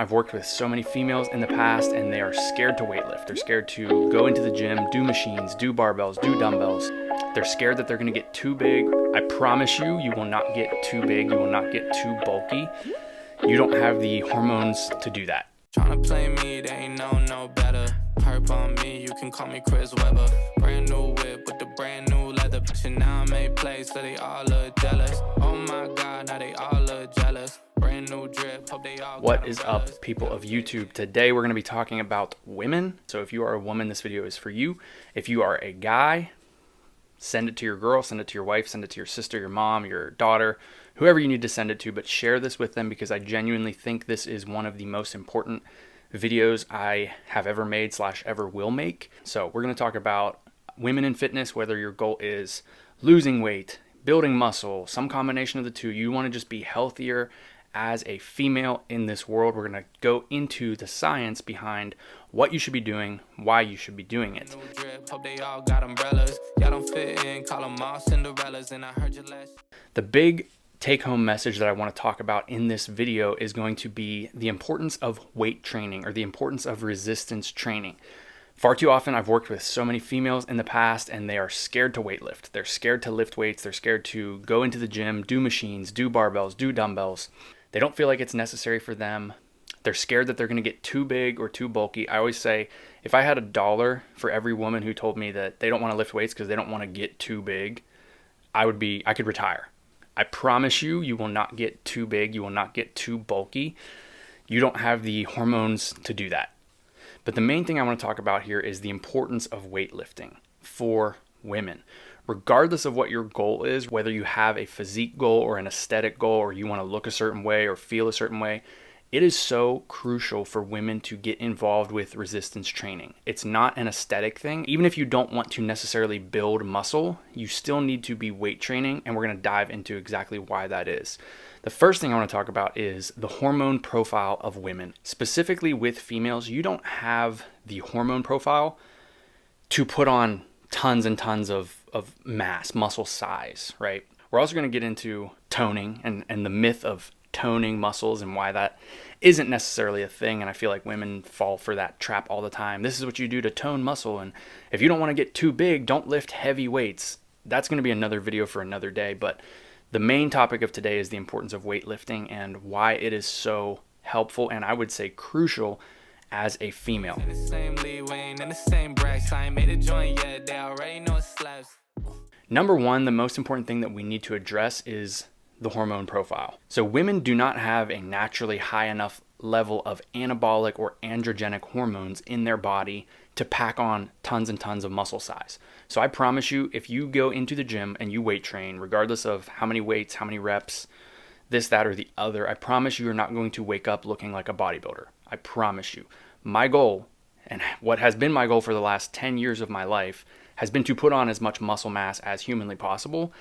I've worked with so many females in the past and they are scared to weightlift. They're scared to go into the gym, do machines, do barbells, do dumbbells. They're scared that they're gonna get too big. I promise you, you will not get too big. You will not get too bulky. You don't have the hormones to do that. Tryna play me, they ain't no better. Perp on me, you can call me Chris Webber. Brand new whip with the brand new leather. And now I made plays, so they all look jealous. Oh my God, now they all look jealous. Brand new drip, hope they all. What is up, people of YouTube? Today we're gonna be talking about women. So if you are a woman, this video is for you. If you are a guy, send it to your girl, send it to your wife, send it to your sister, your mom, your daughter, whoever you need to send it to, but share this with them because I genuinely think this is one of the most important videos I have ever made / ever will make. So we're going to talk about women in fitness, whether your goal is losing weight, building muscle, some combination of the two. You want to just be healthier as a female in this world. We're going to go into the science behind what you should be doing, why you should be doing it. The big take-home message that I want to talk about in this video is going to be the importance of weight training, or the importance of resistance training. Far too often I've worked with so many females in the past and they are scared to weightlift. They're scared to lift weights. They're scared to go into the gym, do machines, do barbells, do dumbbells. They don't feel like it's necessary for them. They're scared that they're going to get too big or too bulky. I always say, if I had $1 for every woman who told me that they don't want to lift weights because they don't want to get too big, I could retire. I promise you, you will not get too big. You will not get too bulky. You don't have the hormones to do that. But the main thing I want to talk about here is the importance of weightlifting for women. Regardless of what your goal is, whether you have a physique goal or an aesthetic goal, or you want to look a certain way or feel a certain way, it is so crucial for women to get involved with resistance training. It's not an aesthetic thing. Even if you don't want to necessarily build muscle, you still need to be weight training, and we're going to dive into exactly why that is. The first thing I want to talk about is the hormone profile of women. Specifically with females, you don't have the hormone profile to put on tons and tons of mass, muscle size, right? We're also going to get into toning and the myth of toning muscles and why that isn't necessarily a thing. And I feel like women fall for that trap all the time. This is what you do to tone muscle. And if you don't want to get too big, don't lift heavy weights. That's going to be another video for another day. But the main topic of today is the importance of weightlifting and why it is so helpful and I would say crucial as a female. Number one, the most important thing that we need to address is the hormone profile. So women do not have a naturally high enough level of anabolic or androgenic hormones in their body to pack on tons and tons of muscle size. So I promise you, if you go into the gym and you weight train, regardless of how many weights, how many reps, this, that, or the other, I promise you, you're not going to wake up looking like a bodybuilder. I promise you. My goal, and what has been my goal for the last 10 years of my life, has been to put on as much muscle mass as humanly possible.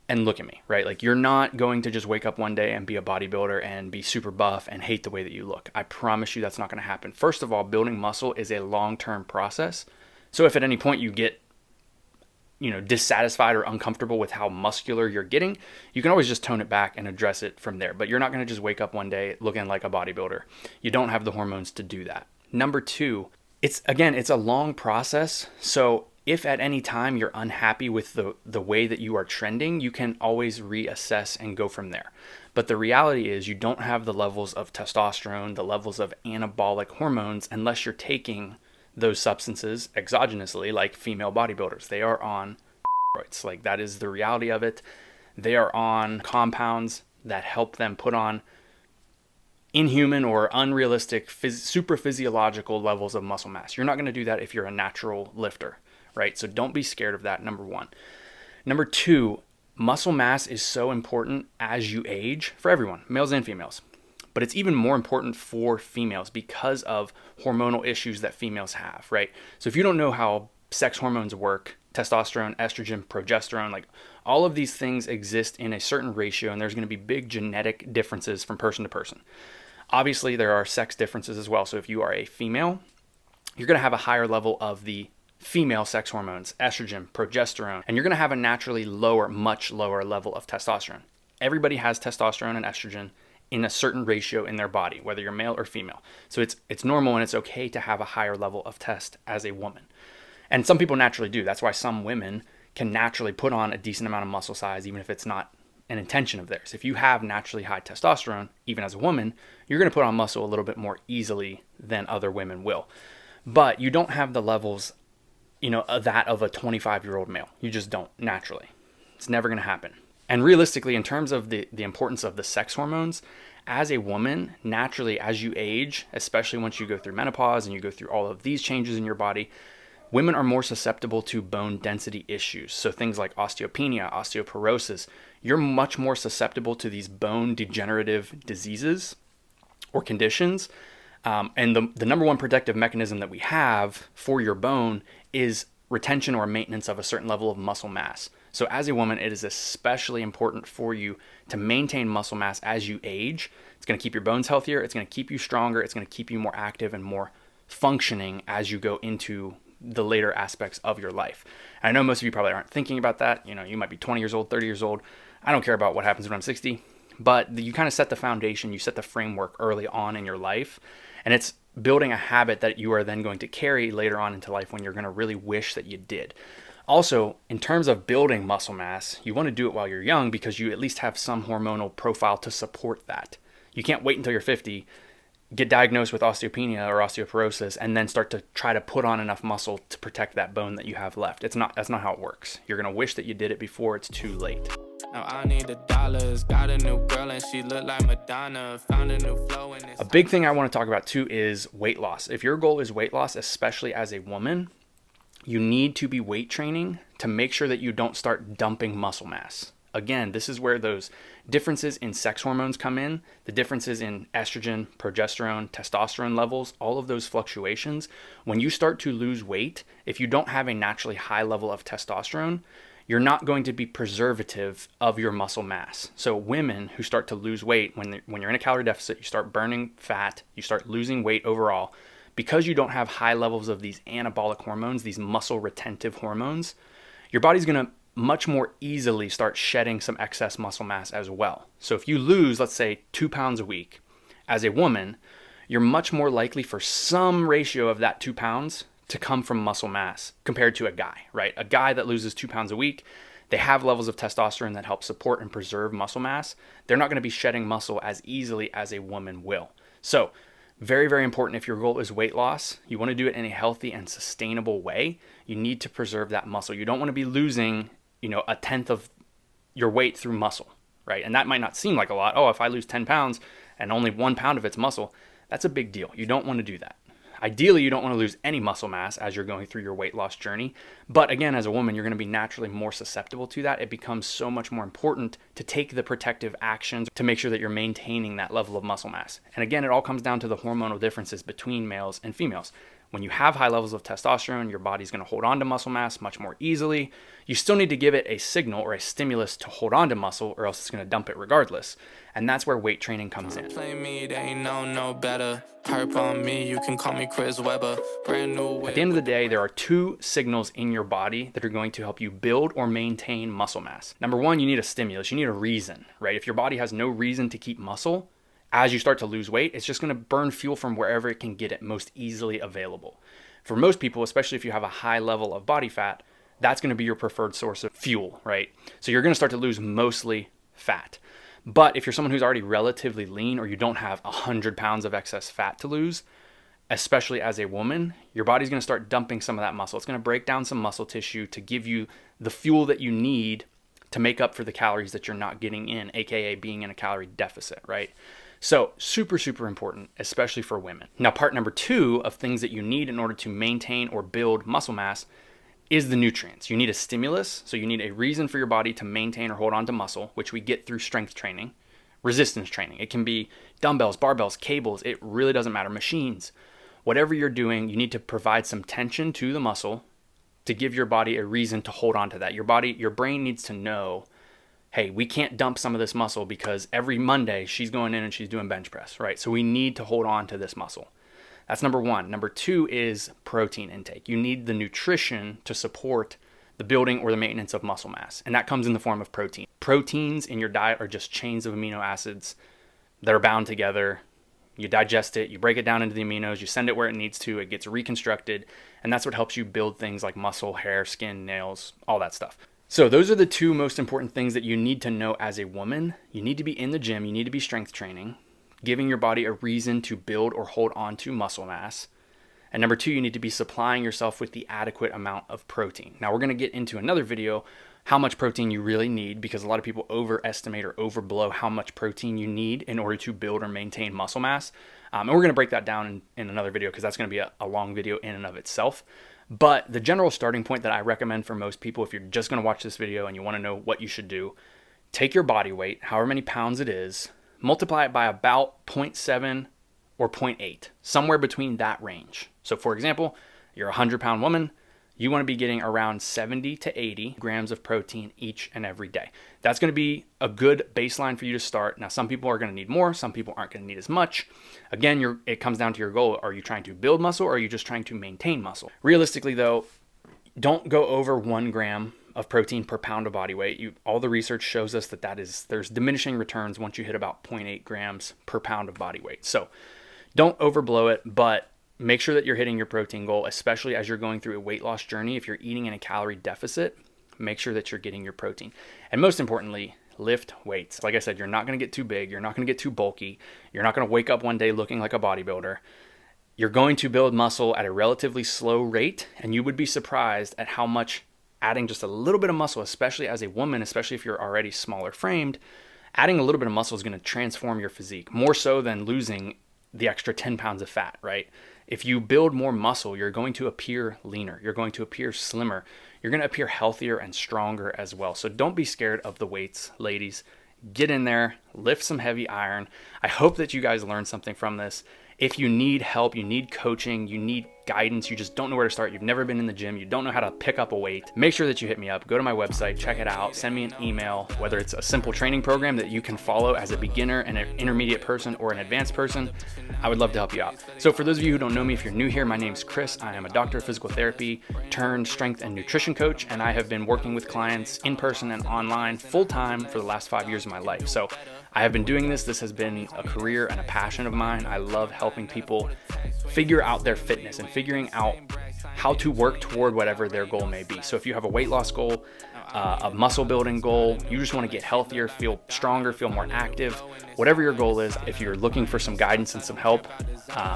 And look at me, right? Like, you're not going to just wake up one day and be a bodybuilder and be super buff and hate the way that you look. I promise you that's not going to happen. First of all, building muscle is a long-term process. So if at any point you get, dissatisfied or uncomfortable with how muscular you're getting, you can always just tone it back and address it from there. But you're not going to just wake up one day looking like a bodybuilder. You don't have the hormones to do that. Number two, it's a long process. So if at any time you're unhappy with the way that you are trending, you can always reassess and go from there. But the reality is you don't have the levels of testosterone, the levels of anabolic hormones, unless you're taking those substances exogenously, like female bodybuilders. They are on steroids. Like, that is the reality of it. They are on compounds that help them put on inhuman or unrealistic super physiological levels of muscle mass. You're not going to do that if you're a natural lifter, right? So don't be scared of that, number one. Number two, muscle mass is so important as you age for everyone, males and females. But it's even more important for females because of hormonal issues that females have, right? So if you don't know how sex hormones work, testosterone, estrogen, progesterone, like all of these things exist in a certain ratio, and there's going to be big genetic differences from person to person. Obviously, there are sex differences as well. So if you are a female, you're going to have a higher level of the female sex hormones, estrogen, progesterone, and you're going to have a naturally lower, much lower level of testosterone. Everybody has testosterone and estrogen in a certain ratio in their body, whether you're male or female. So it's normal and it's okay to have a higher level of test as a woman. And some people naturally do. That's why some women can naturally put on a decent amount of muscle size, even if it's not an intention of theirs. If you have naturally high testosterone, even as a woman, you're going to put on muscle a little bit more easily than other women will. But you don't have the levels, that of a 25-year-old male. You just don't naturally. It's never going to happen. And realistically, in terms of the importance of the sex hormones, as a woman, naturally, as you age, especially once you go through menopause and you go through all of these changes in your body, women are more susceptible to bone density issues. So things like osteopenia, osteoporosis, you're much more susceptible to these bone degenerative diseases or conditions. And the number one protective mechanism that we have for your bone is retention or maintenance of a certain level of muscle mass. So as a woman, it is especially important for you to maintain muscle mass as you age. It's going to keep your bones healthier. It's going to keep you stronger. It's going to keep you more active and more functioning as you go into the later aspects of your life. And I know most of you probably aren't thinking about that. You might be 20 years old, 30 years old. I don't care about what happens when I'm 60, but you kind of set the foundation, you set the framework early on in your life. And it's building a habit that you are then going to carry later on into life when you're going to really wish that you did. Also, in terms of building muscle mass, you want to do it while you're young because you at least have some hormonal profile to support that. You can't wait until you're 50, get diagnosed with osteopenia or osteoporosis, and then start to try to put on enough muscle to protect that bone that you have left. That's not how it works. You're going to wish that you did it before it's too late. Now I need the dollars, got a new girl and she look like Madonna, found a new flow in this. A big thing I want to talk about too is weight loss. If your goal is weight loss, especially as a woman, you need to be weight training to make sure that you don't start dumping muscle mass. Again, this is where those differences in sex hormones come in, the differences in estrogen, progesterone, testosterone levels, all of those fluctuations. When you start to lose weight, if you don't have a naturally high level of testosterone, you're not going to be preservative of your muscle mass. So women who start to lose weight, when you're in a calorie deficit, you start burning fat, you start losing weight overall, because you don't have high levels of these anabolic hormones, these muscle retentive hormones, your body's going to much more easily start shedding some excess muscle mass as well. So if you lose, let's say, 2 pounds a week, as a woman, you're much more likely for some ratio of that 2 pounds to come from muscle mass compared to a guy, right? A guy that loses 2 pounds a week, they have levels of testosterone that help support and preserve muscle mass. They're not going to be shedding muscle as easily as a woman will. So very, very important. If your goal is weight loss, you want to do it in a healthy and sustainable way. You need to preserve that muscle. You don't want to be losing, a tenth of your weight through muscle, right? And that might not seem like a lot. Oh, if I lose 10 pounds and only 1 pound of it's muscle, that's a big deal. You don't want to do that. Ideally, you don't want to lose any muscle mass as you're going through your weight loss journey. But again, as a woman, you're going to be naturally more susceptible to that. It becomes so much more important to take the protective actions to make sure that you're maintaining that level of muscle mass. And again, it all comes down to the hormonal differences between males and females. When you have high levels of testosterone, your body's going to hold on to muscle mass much more easily. You still need to give it a signal or a stimulus to hold on to muscle, or else it's going to dump it regardless. And that's where weight training comes in. Play me, they ain't no better. Perp on me, you can call me Chris Webber. Brand new whip. At the end of the day, there are 2 signals in your body that are going to help you build or maintain muscle mass. Number 1, you need a stimulus. You need a reason, right? If your body has no reason to keep muscle, as you start to lose weight, it's just going to burn fuel from wherever it can get it most easily available. For most people, especially if you have a high level of body fat, that's going to be your preferred source of fuel, right? So you're going to start to lose mostly fat. But if you're someone who's already relatively lean, or you don't have 100 pounds of excess fat to lose, especially as a woman, your body's going to start dumping some of that muscle. It's going to break down some muscle tissue to give you the fuel that you need to make up for the calories that you're not getting in, aka being in a calorie deficit, right? So super, super important, especially for women. Now, part number 2 of things that you need in order to maintain or build muscle mass is the nutrients. You need a stimulus, so you need a reason for your body to maintain or hold on to muscle, which we get through strength training, resistance training. It can be dumbbells, barbells, cables. It really doesn't matter. Machines. Whatever you're doing, you need to provide some tension to the muscle to give your body a reason to hold on to that. Your brain needs to know, hey, we can't dump some of this muscle because every Monday she's going in and she's doing bench press, right? So we need to hold on to this muscle. That's number 1. Number 2 is protein intake. You need the nutrition to support the building or the maintenance of muscle mass. And that comes in the form of protein. Proteins in your diet are just chains of amino acids that are bound together. You digest it, you break it down into the aminos, you send it where it needs to, it gets reconstructed, and that's what helps you build things like muscle, hair, skin, nails, all that stuff. So those are the two most important things that you need to know as a woman. You need to be in the gym, you need to be strength training, giving your body a reason to build or hold on to muscle mass. And number two, you need to be supplying yourself with the adequate amount of protein. Now we're going to get into another video how much protein you really need, because a lot of people overestimate or overblow how much protein you need in order to build or maintain muscle mass. And we're going to break that down in another video, because that's going to be a long video in and of itself. But the general starting point that I recommend for most people, if you're just going to watch this video and you want to know what you should do, take your body weight, however many pounds it is, multiply it by about 0.7 or 0.8, somewhere between that range. So for example, you're a 100-pound woman, you want to be getting around 70 to 80 grams of protein each and every day. That's going to be a good baseline for you to start. Now, some people are going to need more, some people aren't going to need as much. Again, it comes down to your goal. Are you trying to build muscle, or are you just trying to maintain muscle? Realistically though, don't go over 1 gram of protein per pound of body weight. All the research shows us that there's diminishing returns once you hit about 0.8 grams per pound of body weight. So don't overblow it, but make sure that you're hitting your protein goal, especially as you're going through a weight loss journey. If you're eating in a calorie deficit, make sure that you're getting your protein. And most importantly, lift weights. Like I said, you're not going to get too big. You're not going to get too bulky. You're not going to wake up one day looking like a bodybuilder. You're going to build muscle at a relatively slow rate, and you would be surprised at how much adding just a little bit of muscle, especially as a woman, especially if you're already smaller framed, adding a little bit of muscle is going to transform your physique more so than losing the extra 10 pounds of fat, right? If you build more muscle, you're going to appear leaner. You're going to appear slimmer. You're going to appear healthier and stronger as well. So don't be scared of the weights, ladies. Get in there, lift some heavy iron. I hope that you guys learned something from this. If you need help, you need coaching, you need guidance, you just don't know where to start, you've never been in the gym, you don't know how to pick up a weight, make sure that you hit me up. Go to my website, check it out, send me an email, whether it's a simple training program that you can follow as a beginner and an intermediate person or an advanced person. I would love to help you out. So for those of you who don't know me, if you're new here, my name's Chris. I am a doctor of physical therapy turned strength and nutrition coach, and I have been working with clients in person and online full-time for the last 5 years of my life. So I have been doing this. This has been a career and a passion of mine. I love helping people figure out their fitness and figuring out how to work toward whatever their goal may be. So if you have a weight loss goal, a muscle building goal, you just want to get healthier, feel stronger, feel more active, whatever your goal is, if you're looking for some guidance and some help,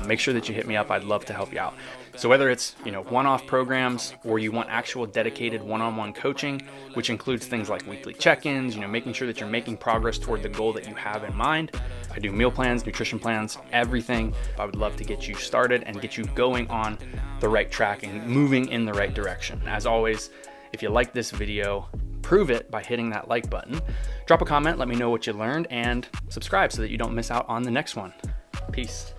make sure that you hit me up. I'd love to help you out. So whether it's, one-off programs, or you want actual dedicated one-on-one coaching, which includes things like weekly check-ins, making sure that you're making progress toward the goal that you have in mind. I do meal plans, nutrition plans, everything. I would love to get you started and get you going on the right track and moving in the right direction. As always, if you like this video, prove it by hitting that like button. Drop a comment, let me know what you learned, and subscribe so that you don't miss out on the next one. Peace.